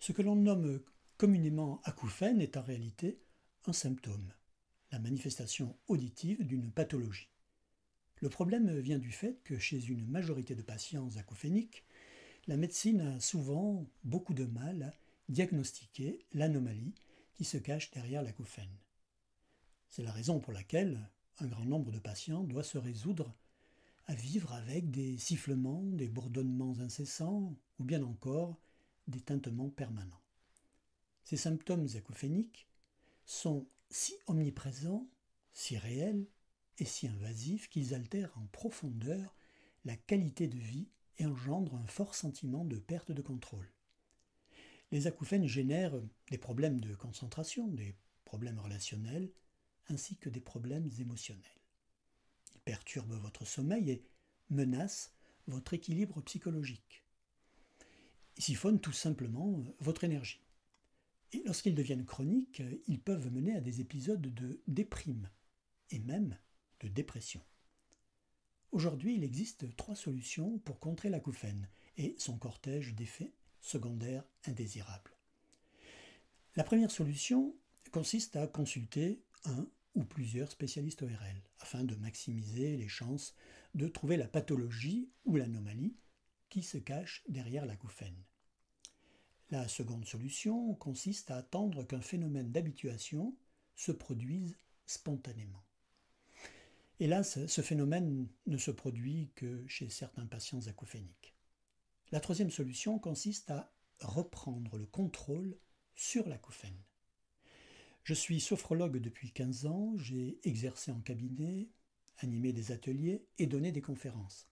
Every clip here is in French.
Ce que l'on nomme communément acouphène est en réalité un symptôme, la manifestation auditive d'une pathologie. Le problème vient du fait que chez une majorité de patients acouphéniques, la médecine a souvent beaucoup de mal à diagnostiquer l'anomalie qui se cache derrière l'acouphène. C'est la raison pour laquelle un grand nombre de patients doit se résoudre à vivre avec des sifflements, des bourdonnements incessants ou bien encore des tintements permanents. Ces symptômes acouphéniques sont si omniprésents, si réels et si invasifs qu'ils altèrent en profondeur la qualité de vie et engendrent un fort sentiment de perte de contrôle. Les acouphènes génèrent des problèmes de concentration, des problèmes relationnels, ainsi que des problèmes émotionnels. Ils perturbent votre sommeil et menacent votre équilibre psychologique. Ils siphonnent tout simplement votre énergie. Et lorsqu'ils deviennent chroniques, ils peuvent mener à des épisodes de déprime et même de dépression. Aujourd'hui, il existe 3 solutions pour contrer l'acouphène et son cortège d'effets secondaires indésirables. La première solution consiste à consulter un ou plusieurs spécialistes ORL afin de maximiser les chances de trouver la pathologie ou l'anomalie qui se cache derrière l'acouphène. La seconde solution consiste à attendre qu'un phénomène d'habituation se produise spontanément. Hélas, ce phénomène ne se produit que chez certains patients acouphéniques. La troisième solution consiste à reprendre le contrôle sur l'acouphène. Je suis sophrologue depuis 15 ans, j'ai exercé en cabinet, animé des ateliers et donné des conférences.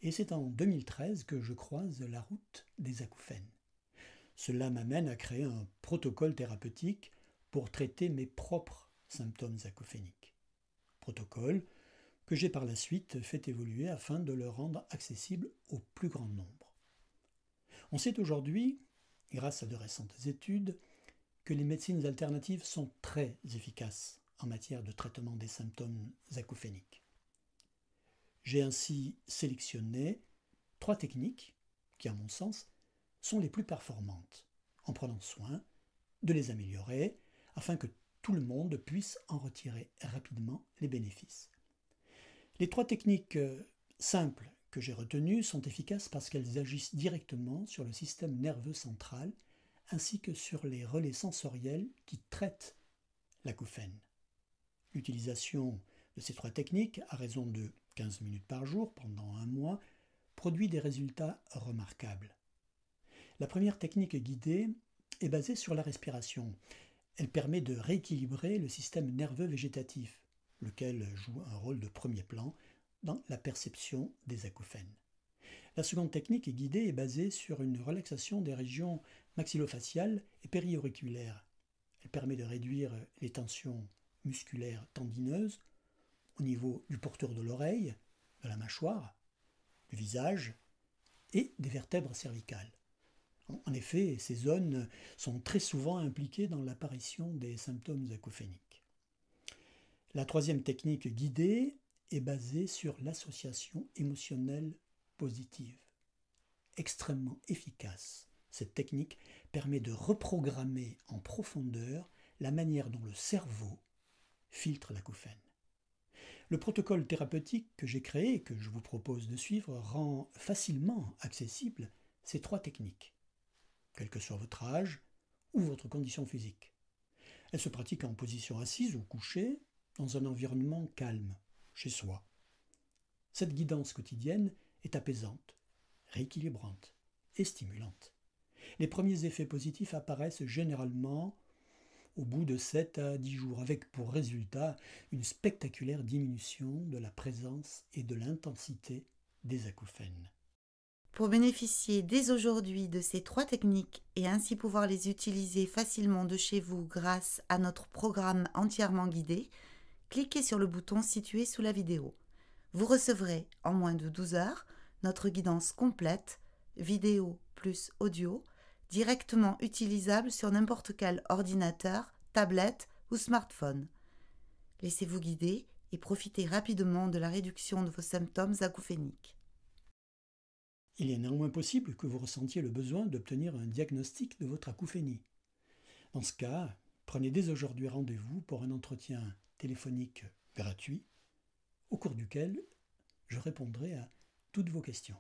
Et c'est en 2013 que je croise la route des acouphènes. Cela m'amène à créer un protocole thérapeutique pour traiter mes propres symptômes acouphéniques. Protocole que j'ai par la suite fait évoluer afin de le rendre accessible au plus grand nombre. On sait aujourd'hui, grâce à de récentes études, que les médecines alternatives sont très efficaces en matière de traitement des symptômes acouphéniques. J'ai ainsi sélectionné 3 techniques qui, à mon sens, sont les plus performantes, en prenant soin de les améliorer afin que tout le monde puisse en retirer rapidement les bénéfices. Les 3 techniques simples que j'ai retenues sont efficaces parce qu'elles agissent directement sur le système nerveux central ainsi que sur les relais sensoriels qui traitent l'acouphène. L'utilisation de ces 3 techniques, à raison de 15 minutes par jour pendant un mois, produit des résultats remarquables. La première technique guidée est basée sur la respiration. Elle permet de rééquilibrer le système nerveux végétatif, lequel joue un rôle de premier plan dans la perception des acouphènes. La seconde technique guidée est basée sur une relaxation des régions maxillofaciales et périauriculaires. Elle permet de réduire les tensions musculaires tendineuses au niveau du pourtour de l'oreille, de la mâchoire, du visage et des vertèbres cervicales. En effet, ces zones sont très souvent impliquées dans l'apparition des symptômes acouphéniques. La troisième technique guidée est basée sur l'association émotionnelle positive. Extrêmement efficace, cette technique permet de reprogrammer en profondeur la manière dont le cerveau filtre l'acouphène. Le protocole thérapeutique que j'ai créé et que je vous propose de suivre rend facilement accessibles ces 3 techniques, quel que soit votre âge ou votre condition physique. Elle se pratique en position assise ou couchée, dans un environnement calme, chez soi. Cette guidance quotidienne est apaisante, rééquilibrante et stimulante. Les premiers effets positifs apparaissent généralement au bout de 7 à 10 jours, avec pour résultat une spectaculaire diminution de la présence et de l'intensité des acouphènes. Pour bénéficier dès aujourd'hui de ces 3 techniques et ainsi pouvoir les utiliser facilement de chez vous grâce à notre programme entièrement guidé, cliquez sur le bouton situé sous la vidéo. Vous recevrez en moins de 12 heures notre guidance complète, vidéo plus audio, directement utilisable sur n'importe quel ordinateur, tablette ou smartphone. Laissez-vous guider et profitez rapidement de la réduction de vos symptômes acouphéniques. Il est néanmoins possible que vous ressentiez le besoin d'obtenir un diagnostic de votre acouphénie. Dans ce cas, prenez dès aujourd'hui rendez-vous pour un entretien téléphonique gratuit, au cours duquel je répondrai à toutes vos questions.